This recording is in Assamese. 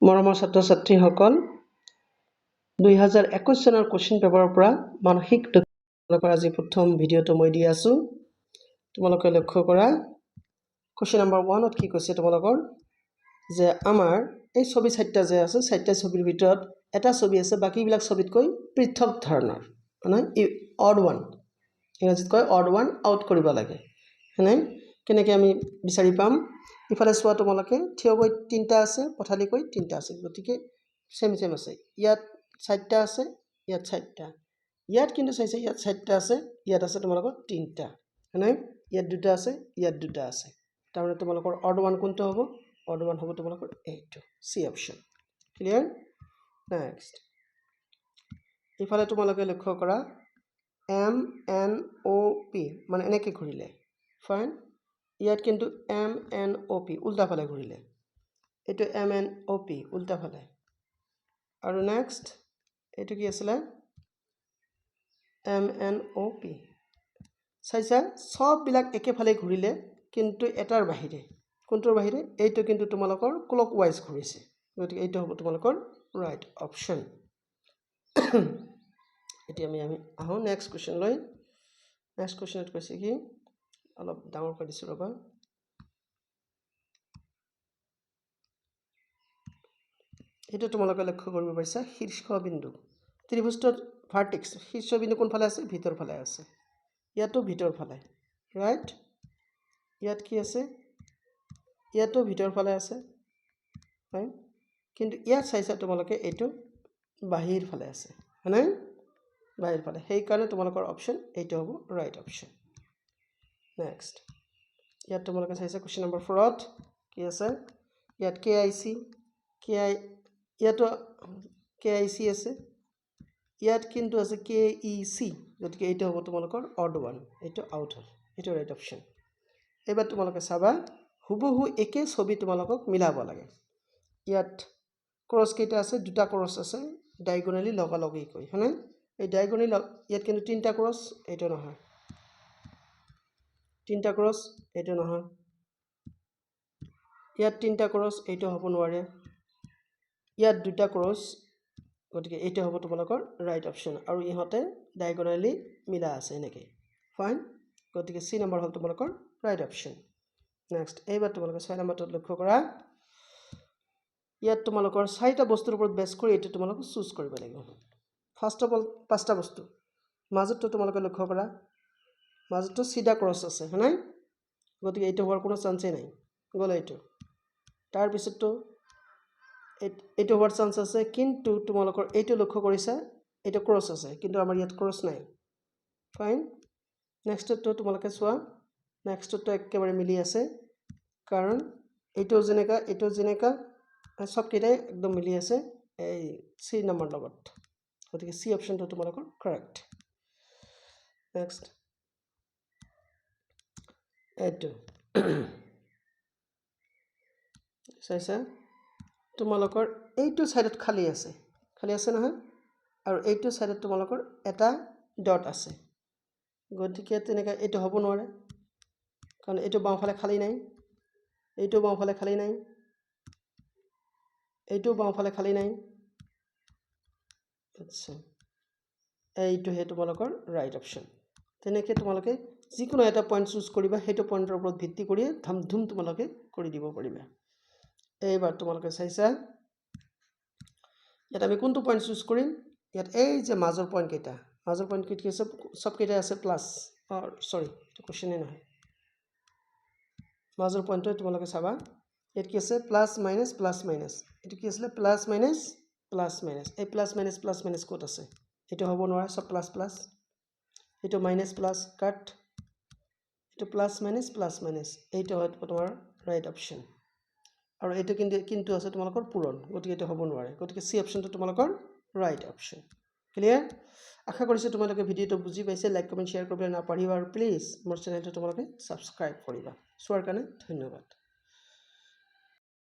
মৰমৰ ছাত্ৰ-ছাত্ৰীসকল 2021 চনৰ কোৱেশ্চন পেপাৰৰ পৰা মানসিক দক্ষতাৰ আজি প্ৰথম ভিডিঅটো মই দি আছো তোমালোকে লক্ষ্য কৰা কোৱেশ্চন নম্বৰ 1 ত কি কৈছে তোমালোকৰ যে আমাৰ এই ছবি চাৰিটা যে আছে চাৰিটা ছবিৰ ভিতৰত এটা ছবি আছে বাকিবিলাক ছবিতকৈ পৃথক ধৰণৰ মানে অড ওৱান ইংৰাজীত কয় অড ওৱান আউট কৰিব লাগে মানে কেনেকৈ আমি বিচাৰি পাম ইফালে চোৱা তোমালোকে থিয়কৈ তিনটা আছে পথালিকৈ তিনটা আছে গতিকে সেম আছে ইয়াত চাৰিটা আছে ইয়াত চাৰিটা ইয়াত কিন্তু চাইছে ইয়াত চাৰিটা আছে ইয়াত আছে তোমালোকৰ তিনটা মানে ইয়াত দুটা আছে ইয়াত দুটা আছে তাৰমানে তোমালোকৰ অড ওৱান কোনটো হ'ব অড ওৱান হ'ব তোমালোকৰ এইটো সি অপচন ক্লিয়াৰ নেক্সট ইফালে তোমালোকে লক্ষ্য কৰা এম এন অ পি মানে এনেকৈ ঘূৰিলে ফাইন ইয়াত কিন্তু এম এন অ পি উল্টা ফালে ঘূৰিলে এইটো এম এন অ পি উল্টা ফালে আৰু নেক্সট এইটো কি আছিল এম এন অ পি চাইছা সববিলাক একেফালে ঘূৰিলে কিন্তু এটাৰ বাহিৰে কোনটোৰ বাহিৰে এইটো কিন্তু তোমালোকৰ ক্লকৱাইজ ঘূৰিছে গতিকে এইটো হ'ব তোমালোকৰ ৰাইট অপচন এতিয়া আমি আহো নেক্সট কোৱেশ্চন লৈ নেক্সট কোৱেশ্চনত কৈছে কি অলপ ডাঙৰ কৰি দিছো ৰবা এটা তোমালোকে লক্ষ্য কৰিব পাৰিছা শীৰ্ষবিন্দু ত্ৰিভুজৰ ভাৰ্টেক্স শীৰ্ষবিন্দু কোনফালে আছে ভিতৰ ফালে আছে ইয়াতো ভিতৰ ফালে ৰাইট ইয়াত কি আছে ইয়াতো ভিতৰ ফালে আছে হয় কিন্তু ইয়াত চাইছা তোমালোকে এইটো বাহিৰ ফালে আছে হয়নে বাহিৰ ফালে সেই কাৰণে তোমালোকৰ অপচন এইটো হ'ব ৰাইট অপচন নেক্সট ইয়াত তোমালোকে চাইছা কোৱেশ্চন নম্বৰ 4 ত কি আছে ইয়াত কে আই চি কে আই ইয়াতো কে আই চি আছে ইয়াত কিন্তু আছে কে ই চি গতিকে এইটো হ'ব তোমালোকৰ অড ওৱান এইটো আউট হ'ল এইটো ৰাইট অপচন এবাৰ তোমালোকে চাবা হুবহু একে ছবি তোমালোকক মিলাব লাগে ইয়াত ক্ৰছ কেইটা আছে দুটা ক্ৰছ আছে ডায়াগোনালি লগালগি কৈ হয়নে এই ডায়াগোনালি ইয়াত কিন্তু তিনটা ক্ৰছ এইটো নহয় তিনটা ক্ৰছ এইটো নহয় ইয়াত তিনটা ক্ৰছ এইটো হ'ব নোৱাৰে ইয়াত দুটা ক্ৰছ গতিকে এইটো হ'ব তোমালোকৰ ৰাইট অপচন আৰু ইহঁতে ডায়াগোনালি মিলা আছে এনেকৈ ফাইন গতিকে সি নম্বৰ হ'ল তোমালোকৰ ৰাইট অপচন নেক্সট এইবাৰ তোমালোকে 6 নম্বৰটোত লক্ষ্য কৰা ইয়াত তোমালোকৰ চাৰিটা বস্তুৰ ওপৰত বেছ কৰি এইটো তোমালোকে চুজ কৰিব লাগিব ফাৰ্ষ্ট অফ অল পাঁচটা বস্তু মাজতো তোমালোকে লক্ষ্য কৰা মাজতো সিধা ক্ৰছ আছে হয়নে গতিকে এইটো হোৱাৰ কোনো চান্সই নাই গ'ল এইটো তাৰ পিছতো এইটো হোৱাৰ চান্স আছে কিন্তু তোমালোকৰ এইটো লক্ষ্য কৰিছা এইটো ক্ৰছ আছে কিন্তু আমাৰ ইয়াত ক্ৰছ নাই ফাইন নেক্সটটো তোমালোকে চোৱা নেক্সটটো একেবাৰে মিলি আছে কাৰণ এইটো যেনেকা সব কেইটাই একদম মিলি আছে এই সি নম্বৰ লগত গতিকে সি অপচনটো তোমালোকৰ কাৰেক্ট নেক্সট এইটো চাইছা তোমালোকৰ এইটো সাইডত খালি আছে নহয় আৰু এইটো সাইডত তোমালোকৰ এটা ডট আছে গতিকে তেনেকা এইটো হ'ব নোৱাৰে কাৰণ এইটো বাওঁফালে খালি নাই এইটো বাওঁফালে খালি নাই এইটো বাওঁফালে খালি নাই আচ্ছা এইটো হে তোমালোকৰ ৰাইট অপচন তেনেকৈ তোমালোকে যিকোনো এটা পইণ্ট চুজ কৰিবা সেইটো পইণ্টৰ ওপৰত ভিত্তি কৰি ধুম তোমালোকে কৰি দিব পাৰিবা এইবাৰ তোমালোকে চাইছা ইয়াত আমি কোনটো পইণ্ট চুজ কৰিম ইয়াত এই যে মাজৰ পইণ্ট কেইটা কি আছে সব কেইটা আছে প্লাস সৰি এইটো কোৱেশ্চনে নহয় মাজৰ পইণ্টটো তোমালোকে চাবা ইয়াত কি আছে প্লাস মাইনাস এইটো কি আছিল প্লাস মাইনাস এই প্লাস মাইনাস ক'ত আছে এইটো হ'ব নোৱাৰে সব প্লাস এইটো মাইনাস প্লাস কাট এইটো প্লাস মাইনাস এইটো হয় তোমাৰ ৰাইট অপচন আৰু এইটো কিন্তু আছে তোমালোকৰ পূৰণ গতিকে এইটো হ'ব নোৱাৰে গতিকে সি অপচনটো তোমালোকৰ ৰাইট অপচন ক্লিয়াৰ আশা কৰিছো তোমালোকে ভিডিঅটো বুজি পাইছে লাইক কমেন্ট শেয়াৰ কৰিবলৈ নাপাহৰিবা আৰু প্লিজ মোৰ চেনেলটো তোমালোকে সাবস্ক্ৰাইব কৰিবা চোৱাৰ কাৰণে ধন্যবাদ